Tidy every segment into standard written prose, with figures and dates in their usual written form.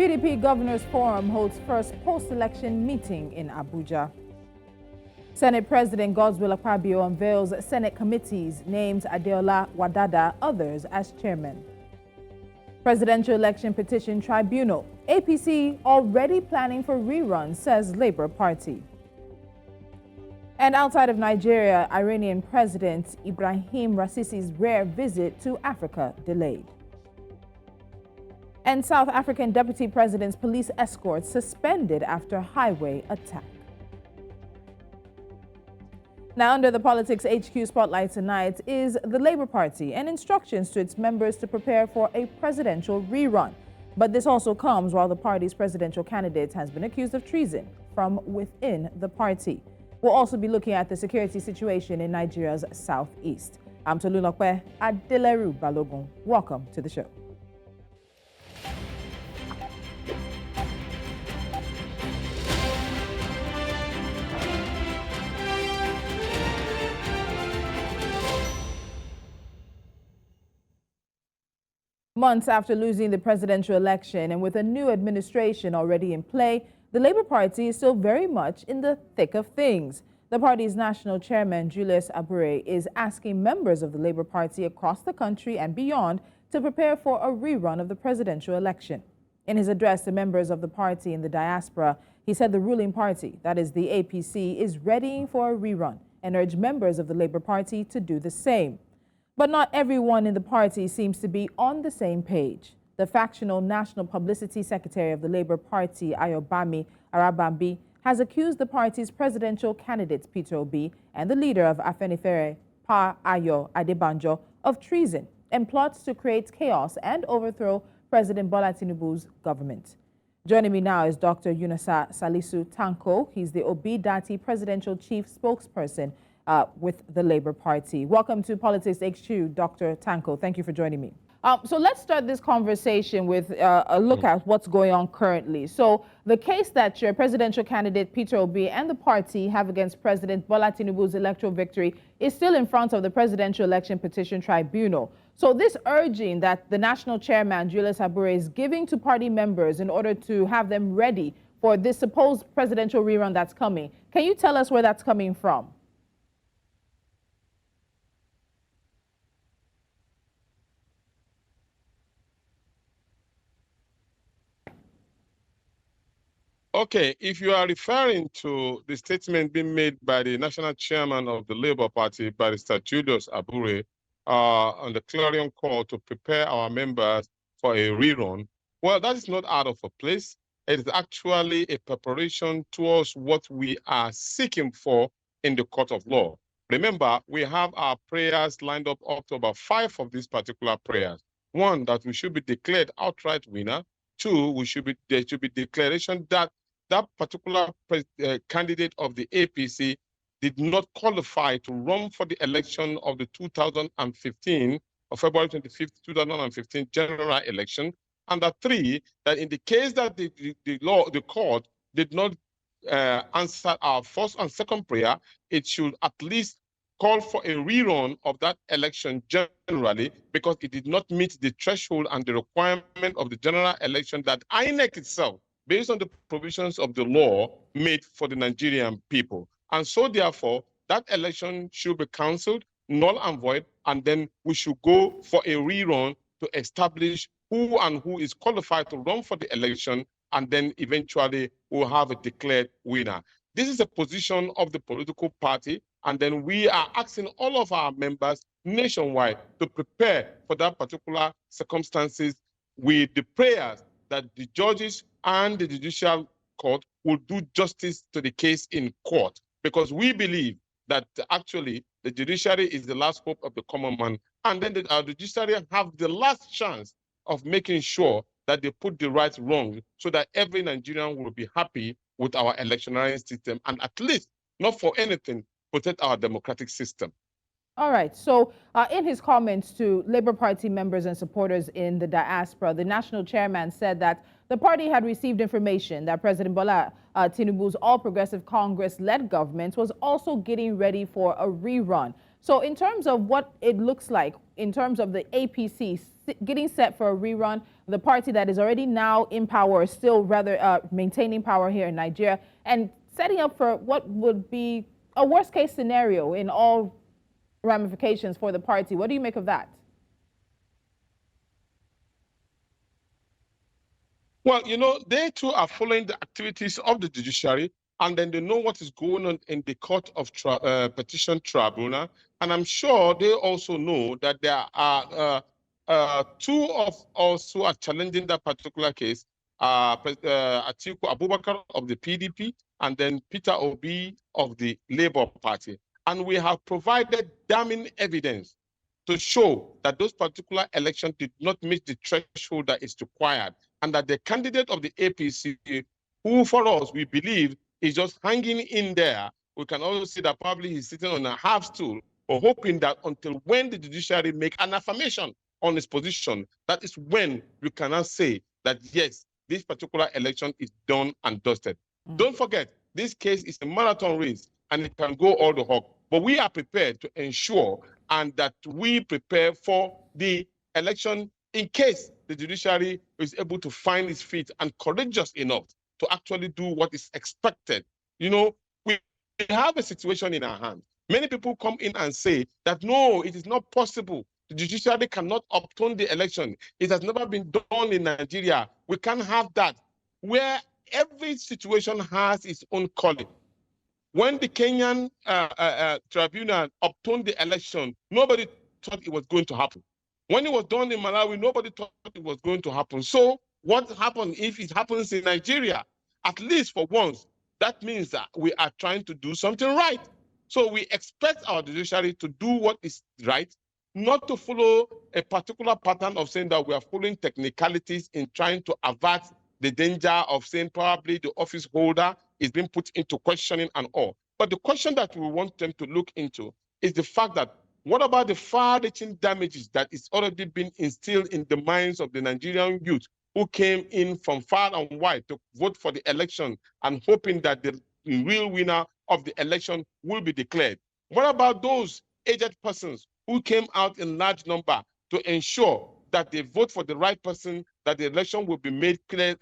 PDP Governors Forum holds first post-election meeting in Abuja. Senate President Godswill Akpabio unveils Senate committees, names Adeola Wadada, others as chairman. Presidential Election Petition Tribunal. APC already planning for rerun, says Labour Party. And outside of Nigeria, Iranian President Ibrahim Raisi's rare visit to Africa delayed. And South African Deputy President's police escort suspended after highway attack. Now, under the Politics HQ spotlight tonight is the Labour Party and instructions to its members to prepare for a presidential rerun. But this also comes while the party's presidential candidate has been accused of treason from within the party. We'll also be looking at the security situation in Nigeria's southeast. I'm Tolulokwe Adeleru Balogun. Welcome to the show. Months after losing the presidential election and with a new administration already in play, the Labour Party is still very much in the thick of things. The party's national chairman, Julius Abure, is asking members of the Labour Party across the country and beyond to prepare for a rerun of the presidential election. In his address to members of the party in the diaspora, he said the ruling party, that is the APC, is readying for a rerun and urged members of the Labour Party to do the same. But not everyone in the party seems to be on the same page. The factional National Publicity Secretary of the Labour Party, Ayobami Arabambi, has accused the party's presidential candidates, Peter Obi, and the leader of Afenifere, Ayo Adebanjo, of treason and plots to create chaos and overthrow President Bola Tinubu's government. Joining me now is Dr. Yunusa Salisu Tanko. He's the Obi Dati presidential chief spokesperson with the Labour Party. Welcome to Politics HQ, Dr. Tanko. Thank you for joining me. So let's start this conversation with a look at what's going on currently. So the case that your presidential candidate Peter Obi and the party have against President Bola Tinubu's electoral victory is still in front of the Presidential Election Petition Tribunal. So this urging that the national chairman, Julius Abure, is giving to party members in order to have them ready for this supposed presidential rerun that's coming, can you tell us where that's coming from? Okay, if you are referring to the statement being made by the national chairman of the Labour Party, Barrister Julius Abure, on the clarion call to prepare our members for a rerun, well, that is not out of a place. It is actually a preparation towards what we are seeking for in the court of law. Remember, we have our prayers lined up to about 5 of these particular prayers. 1, that we should be declared outright winner. 2, there should be declaration that that particular candidate of the APC did not qualify to run for the election of the 2015, or February 25th, 2015 general election. And that 3, that in the case that the court did not answer our first and second prayer, it should at least call for a rerun of that election generally, because it did not meet the threshold and the requirement of the general election that INEC itself, based on the provisions of the law, made for the Nigerian people. And so therefore, that election should be cancelled, null and void, and then we should go for a rerun to establish who is qualified to run for the election, and then eventually we'll have a declared winner. This is a position of the political party, and then we are asking all of our members nationwide to prepare for that particular circumstances with the prayers that the judges and the judicial court will do justice to the case in court, because we believe that actually the judiciary is the last hope of the common man, and then our judiciary have the last chance of making sure that they put the right wrong, so that every Nigerian will be happy with our electionary system, and at least, not for anything, protect our democratic system. All right. So in his comments to Labour Party members and supporters in the diaspora, the national chairman said that the party had received information that President Bola Tinubu's All Progressive Congress-led government was also getting ready for a rerun. So in terms of what it looks like, in terms of the APC getting set for a rerun, the party that is already now in power, still rather maintaining power here in Nigeria, and setting up for what would be a worst case scenario in all ramifications for the party. What do you make of that? Well, you know, they too are following the activities of the judiciary, and then they know what is going on in the court of petition tribunal. And I'm sure they also know that there are two of us who are challenging that particular case, Atiku Abubakar of the PDP, and then Peter Obi of the Labour Party. And we have provided damning evidence to show that those particular elections did not meet the threshold that is required, and that the candidate of the APC, who for us, we believe is just hanging in there, we can also see that probably he's sitting on a half stool, or hoping that until when the judiciary make an affirmation on his position, that is when we cannot say that, yes, this particular election is done and dusted. Don't forget, this case is a marathon race, and it can go all the hog. But we are prepared to ensure and that we prepare for the election in case the judiciary is able to find its feet and courageous enough to actually do what is expected. You know, we have a situation in our hands. Many people come in and say that, no, it is not possible. The judiciary cannot overturn the election. It has never been done in Nigeria. We can't have that. Where every situation has its own calling. When the Kenyan tribunal overturned the election, nobody thought it was going to happen. When it was done in Malawi, nobody thought it was going to happen. So what happens if it happens in Nigeria? At least for once, that means that we are trying to do something right. So we expect our judiciary to do what is right, not to follow a particular pattern of saying that we are following technicalities in trying to avert the danger of saying probably the office holder is being put into questioning and all. But the question that we want them to look into is the fact that what about the far-reaching damages that is already been instilled in the minds of the Nigerian youth who came in from far and wide to vote for the election and hoping that the real winner of the election will be declared? What about those aged persons who came out in large number to ensure that they vote for the right person, that the election will be made clear,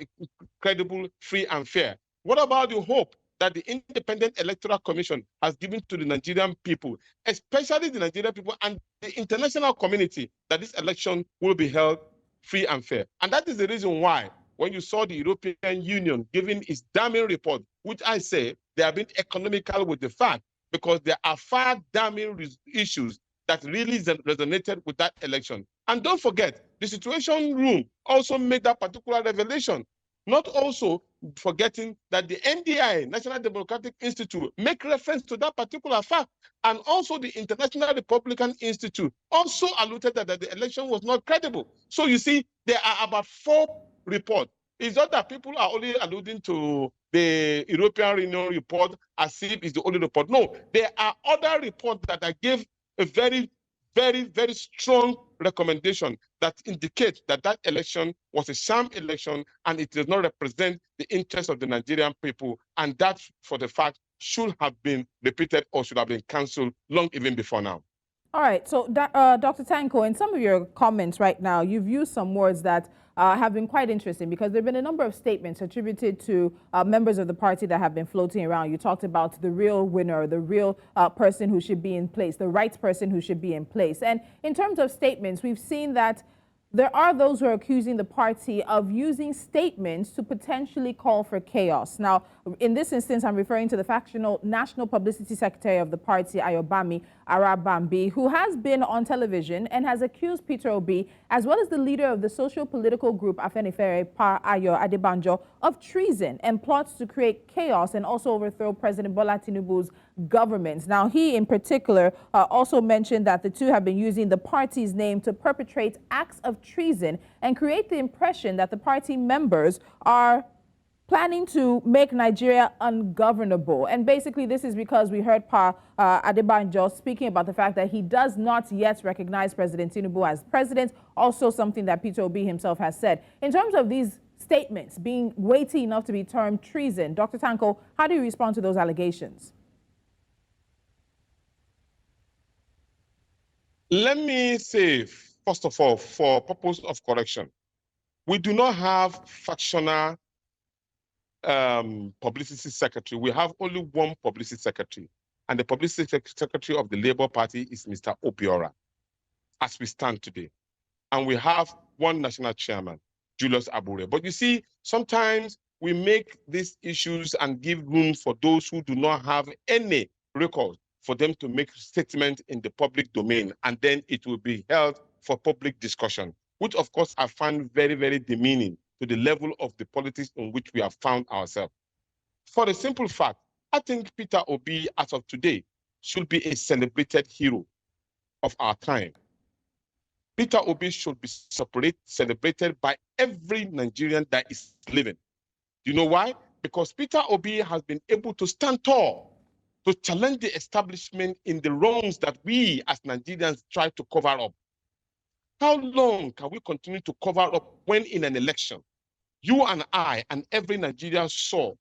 credible, free, and fair? What about the hope that the Independent Electoral Commission has given to the Nigerian people, especially the Nigerian people and the international community, that this election will be held free and fair? And that is the reason why, when you saw the European Union giving its damning report, which I say they have been economical with the fact, because there are far damning issues that really resonated with that election. And don't forget, the Situation Room also made that particular revelation. Not also forgetting that the NDI, National Democratic Institute, make reference to that particular fact. And also the International Republican Institute also alluded that the election was not credible. So you see, there are about 4 reports. It's not that people are only alluding to the European Union report as if it's the only report. No, there are other reports that give a very, very strong recommendation that indicates that that election was a sham election and it does not represent the interests of the Nigerian people. And that, for the fact, should have been repeated or should have been cancelled long even before now. All right. So, Dr. Tanko, in some of your comments right now, you've used some words that have been quite interesting, because there have been a number of statements attributed to members of the party that have been floating around. You talked about the real winner, the real person who should be in place, the right person who should be in place. And in terms of statements, we've seen that there are those who are accusing the party of using statements to potentially call for chaos. Now, in this instance, I'm referring to the factional National Publicity Secretary of the party, Ayobami Arabambi, who has been on television and has accused Peter Obi, as well as the leader of the social political group Afenifere, Ayo Adebanjo, of treason and plots to create chaos and also overthrow President Bola Tinubu's government. Now, he in particular also mentioned that the two have been using the party's name to perpetrate acts of treason and create the impression that the party members are planning to make Nigeria ungovernable. And basically, this is because we heard Adebanjo speaking about the fact that he does not yet recognize President Tinubu as president, also something that Peter Obi himself has said. In terms of these statements being weighty enough to be termed treason, Dr. Tanko, how do you respond to those allegations? Let me say, first of all, for purpose of correction, we do not have factional publicity secretary. We have only one publicity secretary, and the publicity secretary of the Labour Party is Mr. Obiora, as we stand today. And we have one national chairman, Julius Abure. But you see, sometimes we make these issues and give room for those who do not have any record for them to make statements in the public domain, and then it will be held for public discussion, which of course I find very, very demeaning to the level of the politics in which we have found ourselves. For the simple fact, I think Peter Obi, as of today, should be a celebrated hero of our time. Peter Obi should be celebrated by every Nigerian that is living. You know why? Because Peter Obi has been able to stand tall, to challenge the establishment in the wrongs that we as Nigerians try to cover up. How long can we continue to cover up when in an election, you and I and every Nigerian saw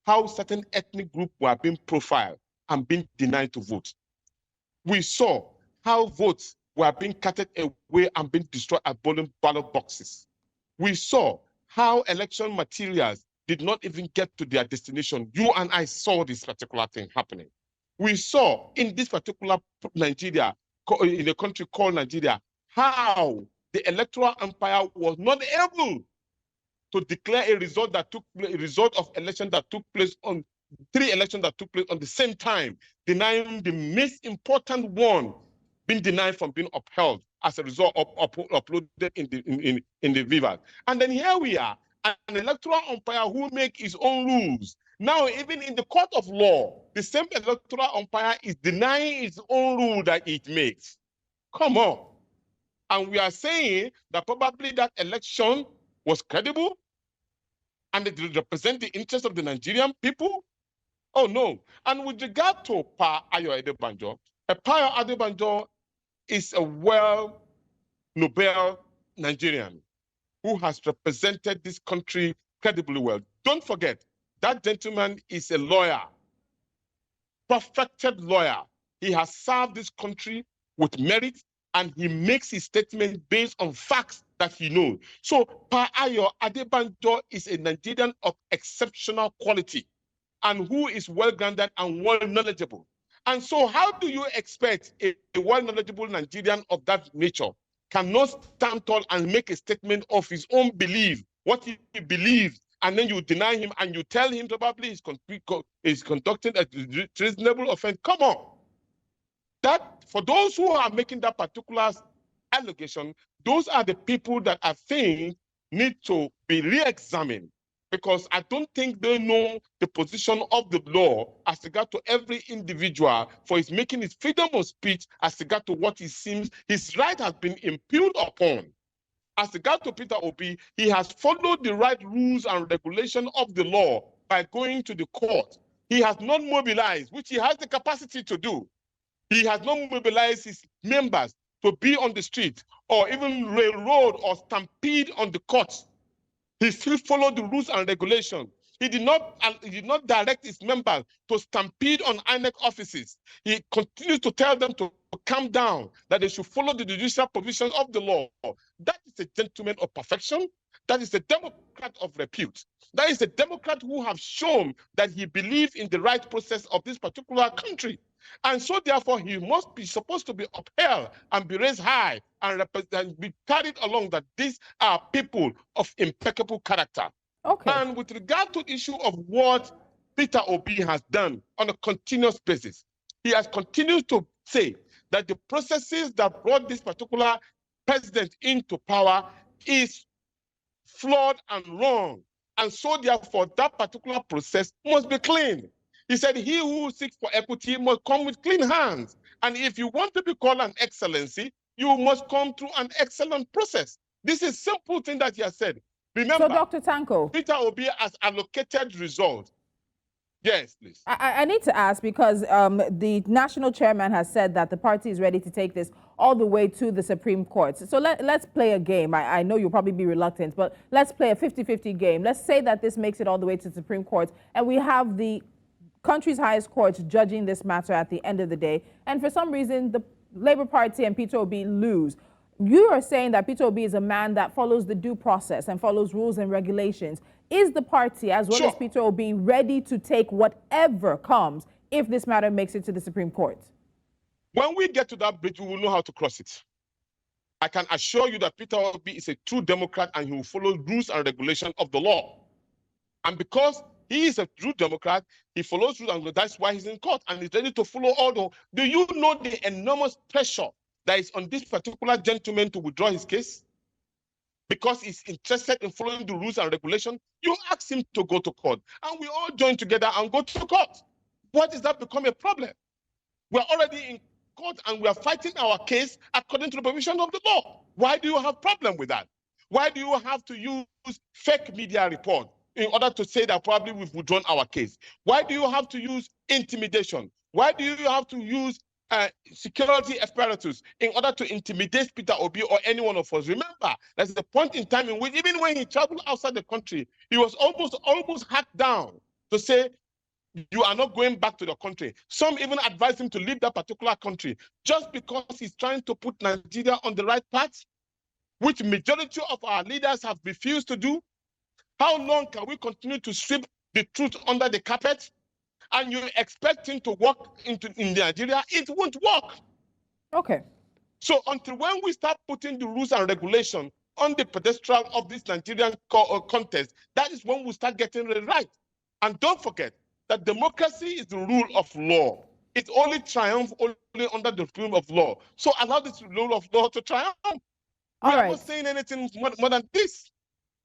how certain ethnic groups were being profiled and being denied to vote? We saw how votes were being carted away and being destroyed at ballot boxes. We saw how election materials did not even get to their destination. You and I saw this particular thing happening. We saw in this particular Nigeria, in a country called Nigeria, how the electoral umpire was not able to declare a result of election that took place on 3 elections that took place on the same time, denying the most important one being denied from being upheld as a result of uploaded in the Viva. And then here we are, an electoral umpire who makes his own rules. Now, even in the court of law, the same electoral umpire is denying his own rule that it makes. Come on. And we are saying that probably that election was credible and it represents the interest of the Nigerian people. Oh, no. And with regard to Ayo Adebanjo, Ayo Adebanjo is a Nobel Nigerian who has represented this country credibly well. Don't forget, that gentleman is a lawyer, perfected lawyer. He has served this country with merit, and he makes his statement based on facts that he knows. So Ayo Adebanjo is a Nigerian of exceptional quality and who is well-grounded and well-knowledgeable. And so how do you expect a well-knowledgeable Nigerian of that nature cannot stand tall and make a statement of his own belief, what he believes, and then you deny him and you tell him probably he's conducting a treasonable offense? Come on. That, for those who are making that particular allegation, those are the people that I think need to be re-examined, because I don't think they know the position of the law as regard to every individual for his making his freedom of speech as regard to what he seems his right has been impugned upon. As regard to Peter Obi, he has followed the right rules and regulation of the law by going to the court. He has not mobilized, which he has the capacity to do. He has not mobilized his members to be on the street or even railroad or stampede on the courts. He still followed the rules and regulations. He did not direct his members to stampede on INEC offices. He continues to tell them to calm down, that they should follow the judicial provisions of the law. That is a gentleman of perfection. That is a Democrat of repute. That is a Democrat who have shown that he believes in the right process of this particular country. And so therefore he must be supposed to be upheld and be raised high and be carried along, that these are people of impeccable character. Okay. And with regard to the issue of what Peter Obi has done on a continuous basis, he has continued to say that the processes that brought this particular president into power is flawed and wrong. And so therefore that particular process must be clean. He said, he who seeks for equity must come with clean hands. And if you want to be called an excellency, you must come through an excellent process. This is simple thing that he has said. Remember, so Dr. Tanko, Peter Obi has allocated results. Yes, please. I need to ask, because the national chairman has said that the party is ready to take this all the way to the Supreme Court. So let's play a game. I know you'll probably be reluctant, but let's play a 50-50 game. Let's say that this makes it all the way to the Supreme Court, and we have the country's highest court judging this matter at the end of the day. And for some reason, the Labour Party and Peter Obi lose, you are saying that Peter Obi is a man that follows the due process and follows rules and regulations. Is the party, as well as Peter Obi, ready to take whatever comes if this matter makes it to the Supreme Court? When we get to that bridge, we will know how to cross it. I can assure you that Peter Obi is a true Democrat and he will follow rules and regulations of the law. And because he is a true Democrat, he follows rules and that's why he's in court and he's ready to follow all the... Do you know the enormous pressure that is on this particular gentleman to withdraw his case? Because he's interested in following the rules and regulations, you ask him to go to court and we all join together and go to court. What does that become a problem? We're already in court and we are fighting our case according to the provision of the law. Why do you have problem with that? Why do you have to use fake media report in order to say that probably we've withdrawn our case? Why do you have to use intimidation? Why do you have to use security apparatus in order to intimidate Peter Obi or any one of us? Remember, there's a point in time in which even when he traveled outside the country, he was almost hacked down to say, you are not going back to the country. Some even advised him to leave that particular country just because he's trying to put Nigeria on the right path, which majority of our leaders have refused to do. How long can we continue to sweep the truth under the carpet? And you expect him to work in Nigeria? It won't work. Okay. So until when we start putting the rules and regulations on the pedestal of this Nigerian contest, that is when we start getting it right. And don't forget that democracy is the rule of law. It only triumphs only under the rule of law. So allow this rule of law to triumph. We are not saying anything more than this.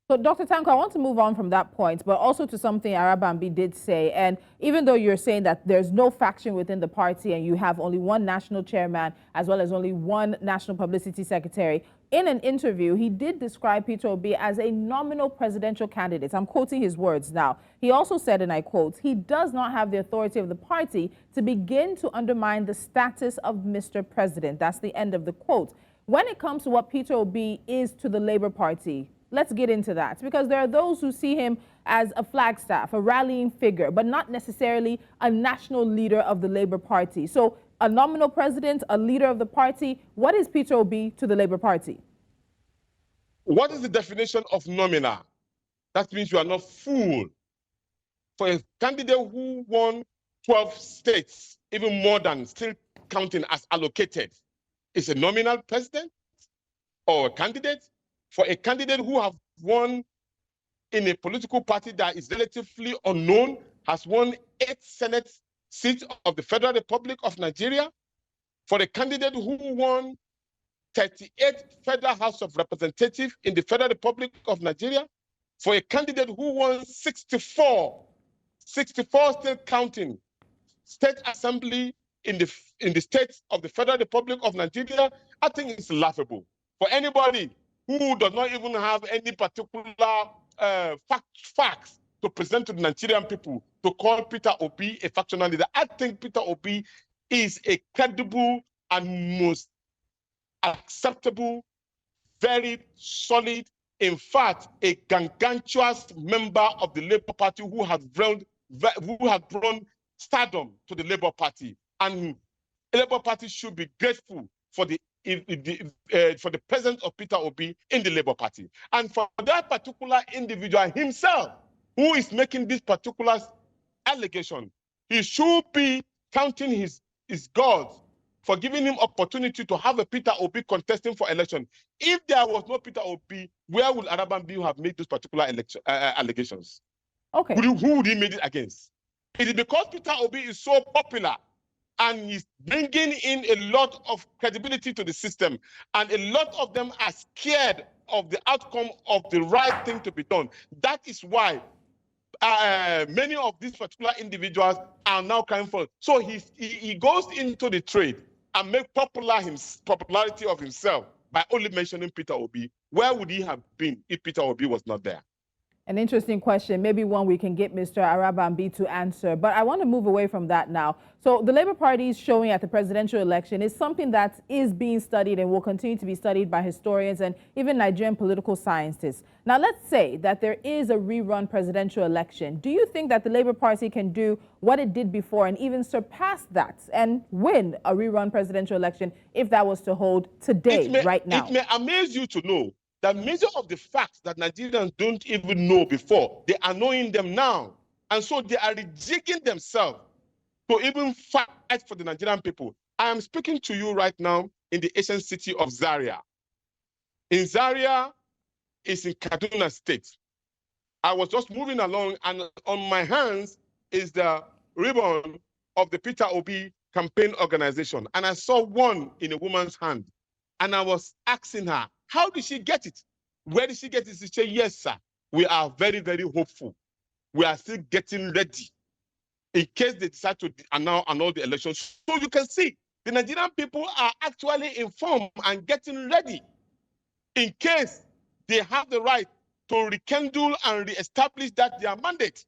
So, Dr. Tanko, I want to move on from that point, but also to something Arabambi did say. And even though you're saying that there's no faction within the party and you have only one national chairman as well as only one national publicity secretary, in an interview, he did describe Peter Obi as a nominal presidential candidate. I'm quoting his words now. He also said, and I quote, he does not have the authority of the party to begin to undermine the status of Mr. President. That's the end of the quote. When it comes to what Peter Obi is to the Labour Party, let's get into that, because there are those who see him as a flagstaff, a rallying figure, but not necessarily a national leader of the Labour Party. So a nominal president, a leader of the party, what is Peter Obi to the Labour Party? What is the definition of nominal? That means you are not full. For a candidate who won 12 states, even more than still counting as allocated, is a nominal president or a candidate. For a candidate who have won in a political party that is relatively unknown, has won 8 Senate seats of the Federal Republic of Nigeria, for a candidate who won 38 Federal House of Representatives in the Federal Republic of Nigeria, for a candidate who won 64 still counting, State Assembly in the states of the Federal Republic of Nigeria, I think it's laughable. For anybody who does not even have any particular facts to present to the Nigerian people, to call Peter Obi a factional leader. I think Peter Obi is a credible and most acceptable, very solid, in fact, a gargantuous member of the Labour Party who has brought stardom to the Labour Party. And the Labour Party should be grateful for the presence of Peter Obi in the Labour Party. And for that particular individual himself, who is making this particular allegation, he should be counting his gods for giving him opportunity to have a Peter Obi contesting for election. If there was no Peter Obi, where would Arabambi have made those particular allegations? Okay. Who would he made it against? It is because Peter Obi is so popular and he's bringing in a lot of credibility to the system, and a lot of them are scared of the outcome of the right thing to be done. That is why many of these particular individuals are now coming forward. So he goes into the trade and make popularity of himself by only mentioning Peter Obi. Where would he have been if Peter Obi was not there? An interesting question, maybe one we can get Mr. Arabambi to answer, but I want to move away from that now. So the Labour Party's showing at the presidential election is something that is being studied and will continue to be studied by historians and even Nigerian political scientists. Now, let's say that there is a rerun presidential election. Do you think that the Labour Party can do what it did before and even surpass that and win a rerun presidential election if that was to hold today, right now? It may amaze you to know that many of the facts that Nigerians don't even know before, they are knowing them now. And so they are rejigging themselves to even fight for the Nigerian people. I am speaking to you right now in the ancient city of Zaria. In Zaria is in Kaduna State. I was just moving along, and on my hands is the ribbon of the Peter Obi campaign organization. And I saw one in a woman's hand. And I was asking her, how did she get it? Where did she get it? She said, yes, sir. We are very, very hopeful. We are still getting ready in case they decide to annul the elections. So you can see the Nigerian people are actually informed and getting ready in case they have the right to rekindle and reestablish that their mandate.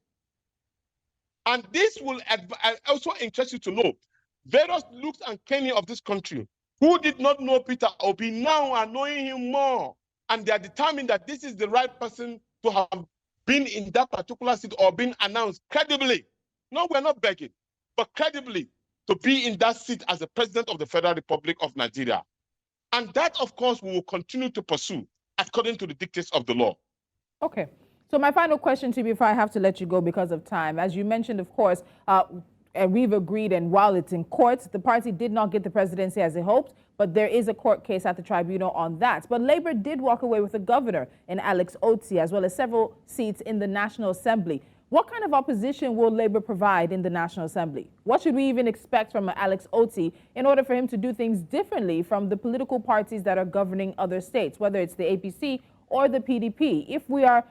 And this will also interest you to know, various looks and Kenny of this country who did not know Peter Obi now are knowing him more. And they are determined that this is the right person to have been in that particular seat or been announced credibly. No, we're not begging, but credibly to be in that seat as the president of the Federal Republic of Nigeria. And that, of course, we will continue to pursue according to the dictates of the law. Okay. So my final question to you before I have to let you go because of time. As you mentioned, of course, we've agreed, and while it's in court, the party did not get the presidency as it hoped, but there is a court case at the tribunal on that. But Labour did walk away with a governor in Alex Otti, as well as several seats in the National Assembly. What kind of opposition will Labour provide in the National Assembly? What should we even expect from Alex Otti in order for him to do things differently from the political parties that are governing other states, whether it's the APC or the PDP? If we are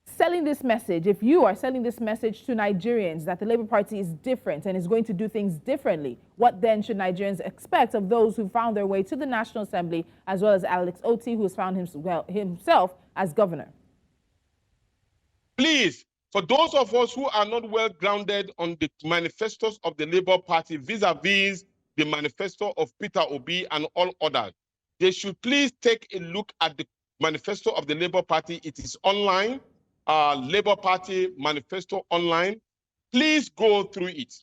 selling this message, if you are selling this message to Nigerians that the Labour Party is different and is going to do things differently, what then should Nigerians expect of those who found their way to the National Assembly, as well as Alex Otti, who has found himself as governor? Please, for those of us who are not well grounded on the manifestos of the Labour Party vis-a-vis the manifesto of Peter Obi and all others, they should please take a look at the manifesto of the Labour Party. It is online. Labour Party manifesto online. Please go through it.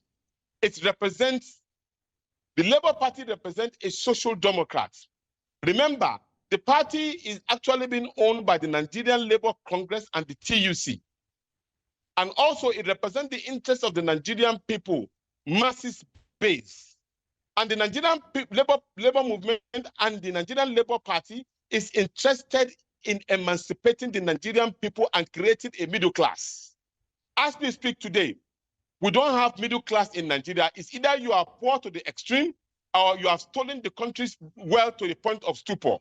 It represents, the Labour Party represents a social democrat. Remember, the party is actually being owned by the Nigerian Labour Congress and the TUC. And also it represents the interests of the Nigerian people, masses base. And the Nigerian Labour movement and the Nigerian Labour Party is interested in emancipating the Nigerian people and creating a middle class. As we speak today, we don't have middle class in Nigeria. It's either you are poor to the extreme or you have stolen the country's wealth to the point of stupor.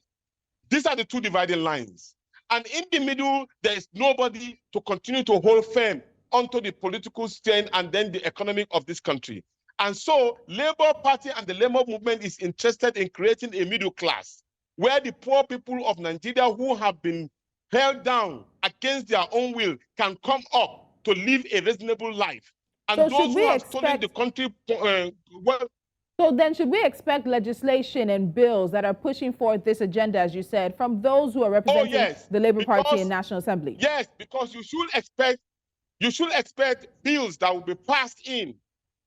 These are the two dividing lines. And in the middle, there is nobody to continue to hold firm onto the political stand and then the economic of this country. And so Labour Party and the Labour movement is interested in creating a middle class where the poor people of Nigeria who have been held down against their own will can come up to live a reasonable life. And so those who have stolen the country, So then should we expect legislation and bills that are pushing forth this agenda, as you said, from those who are representing the Labour Party in National Assembly? Yes, because you should expect bills that will be passed in.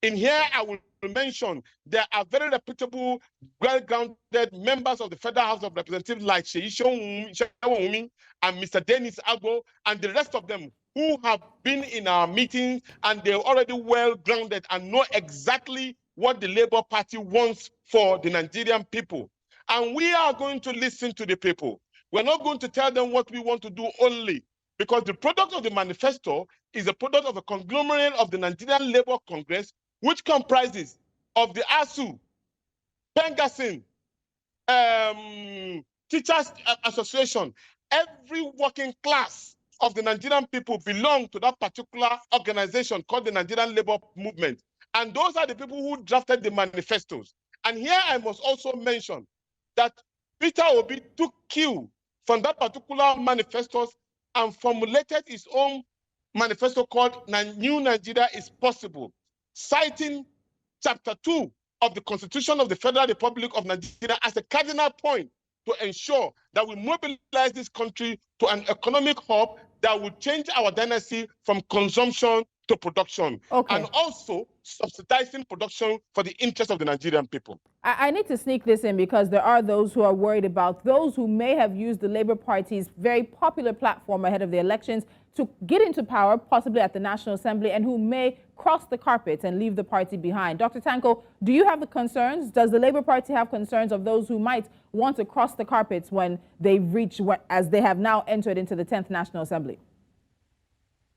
In here, I will mention there are very reputable, well-grounded members of the Federal House of Representatives like Seyi Shewumi and Mr. Dennis Agbo and the rest of them who have been in our meetings, and they're already well-grounded and know exactly what the Labour Party wants for the Nigerian people. And we are going to listen to the people. We're not going to tell them what we want to do only, because the product of the manifesto is a product of a conglomerate of the Nigerian Labour Congress, which comprises of the ASU, Pengasin, Teachers Association. Every working class of the Nigerian people belong to that particular organization called the Nigerian Labour Movement. And those are the people who drafted the manifestos. And here I must also mention that Peter Obi took cue from that particular manifestos and formulated its own manifesto called New Nigeria is Possible, citing Chapter 2 of the Constitution of the Federal Republic of Nigeria as a cardinal point to ensure that we mobilize this country to an economic hub that will change our dynasty from consumption to production, and also subsidizing production for the interest of the Nigerian people. I need to sneak this in because there are those who are worried about those who may have used the Labour Party's very popular platform ahead of the elections to get into power, possibly at the National Assembly, and who may cross the carpet and leave the party behind. Dr. Tanko, do you have the concerns? Does the Labour Party have concerns of those who might want to cross the carpets when they reach, as they have now entered into the 10th National Assembly?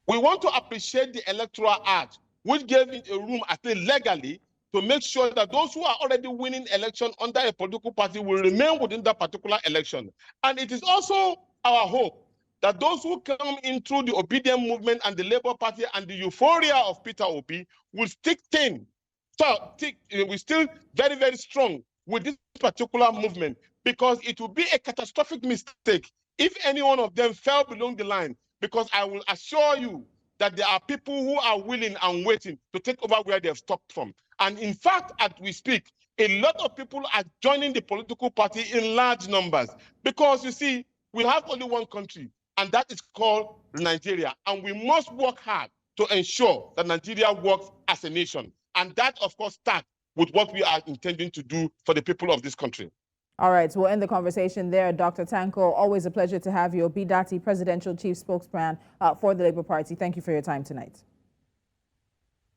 We want to appreciate the Electoral Act, which gave it a room, I think legally, to make sure that those who are already winning election under a political party will remain within that particular election. And it is also our hope that those who come in through the obedient movement and the Labour Party and the euphoria of Peter Obi will stick we still very, very strong with this particular movement, because it will be a catastrophic mistake if any one of them fell below the line, because I will assure you that there are people who are willing and waiting to take over where they've stopped from. And in fact, as we speak, a lot of people are joining the political party in large numbers, because you see, we have only one country, and that is called Nigeria. And we must work hard to ensure that Nigeria works as a nation. And that, of course, starts with what we are intending to do for the people of this country. All right, so we'll end the conversation there. Dr. Tanko, always a pleasure to have you. Obi Dati, Presidential Chief Spokesman for the Labour Party. Thank you for your time tonight.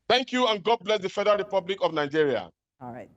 Thank you, and God bless the Federal Republic of Nigeria. All right.